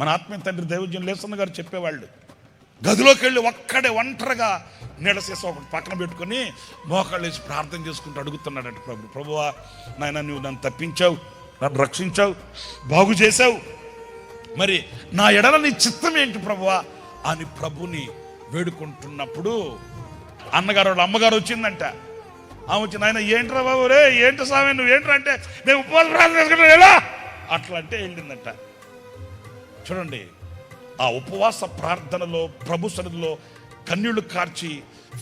మన ఆత్మీయ తండ్రి దైవజన్ లేసన్న గారు చెప్పేవాళ్ళు, గదిలోకి వెళ్ళి ఒక్కడే ఒంటరిగా నీళ్ళ సీసా ఒకటి పక్కన పెట్టుకొని మోకాళ్ళు వేసి ప్రార్థన చేసుకుంటూ అడుగుతున్నాడంట, ప్రభువా నాయన నువ్వు నన్ను తప్పించావు, నన్ను రక్షించావు, బాగు చేసావు, మరి నా ఎడల నీ చిత్తం ఏంటి ప్రభువా అని ప్రభుని వేడుకుంటున్నప్పుడు అన్నగారు వాళ్ళ అమ్మగారు వచ్చిందంట. ఆమె వచ్చి, నాయన ఏంట్రా బాబు రే, ఏంటి స్వామి నువ్వు ఏంట్రా అంటే, నేను ఉపవాస ప్రార్థన చేసుకుంటా ఎలా అట్లా అంటే వెళ్ళిందంట. చూడండి, ఆ ఉపవాస ప్రార్థనలో ప్రభు సన్నిధిలో కన్నీళ్లు కార్చి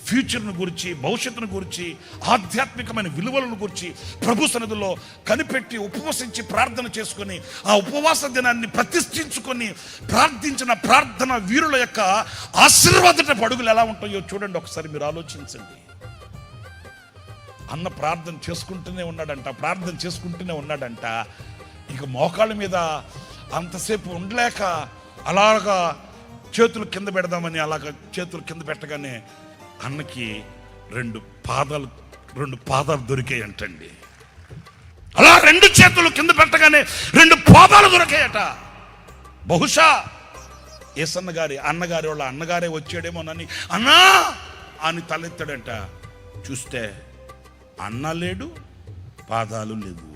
ఫ్యూచర్ను గురించి, భవిష్యత్తును గురించి, ఆధ్యాత్మికమైన విలువలను గురించి ప్రభు సన్నిధిలో కనిపెట్టి ఉపవసించి ప్రార్థన చేసుకొని ఆ ఉపవాస దినాన్ని ప్రతిష్ఠించుకొని ప్రార్థించిన ప్రార్థన వీరుల యొక్క ఆశీర్వాదపు అడుగులు ఎలా ఉంటాయో చూడండి, ఒకసారి మీరు ఆలోచించండి. అన్న ప్రార్థన చేసుకుంటూనే ఉన్నాడంట. ఇక మోకాళ్ళ మీద అంతసేపు ఉండలేక అలాగా చేతులు కింద పెడదామని అలాగా చేతులు కింద పెట్టగానే అన్నకి రెండు పాదాలు దొరికాయి అంటండి. అలా రెండు చేతులు కింద పెట్టగానే రెండు పాదాలు దొరికాయట. బహుశా ఏసన్న గారి అన్నగారి వాళ్ళ అన్నగారే వచ్చాడేమోనని అన్నా అని తలెత్తాడంట. చూస్తే అన్న లేడు, పాదాలు లేవు.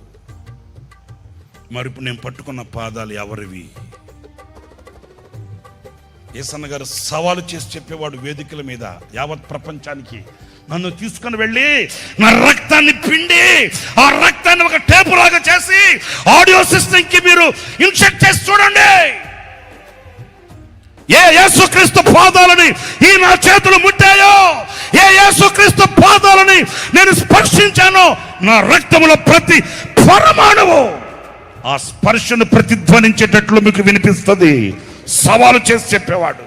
మరి ఇప్పుడు నేను పట్టుకున్న పాదాలు ఎవరివి? ఏసన్న గారు సవాలు చేసి చెప్పేవాడు వేదికల మీద యావత్ ప్రపంచానికి, నన్ను తీసుకుని వెళ్ళి నా రక్తాన్ని పిండి ఆ రక్తాన్ని ఒక టేపు లాగా చేసి ఆడియో సిస్టమ్ కి మీరు ఇన్సెక్ట్ చేసి చూడండి. ఏ యేసుక్రీస్తు పాదాలని ఈ నా చేతులు ముట్టాయో, ఏ యేసుక్రీస్తు పాదాలని నేను స్పర్శించానో, నా రక్తములో ప్రతి పరమాణువు ఆ స్పర్శను ప్రతిధ్వనించేటట్లు మీకు వినిపిస్తుంది. సవాలు చేసి చెప్పేవాడు.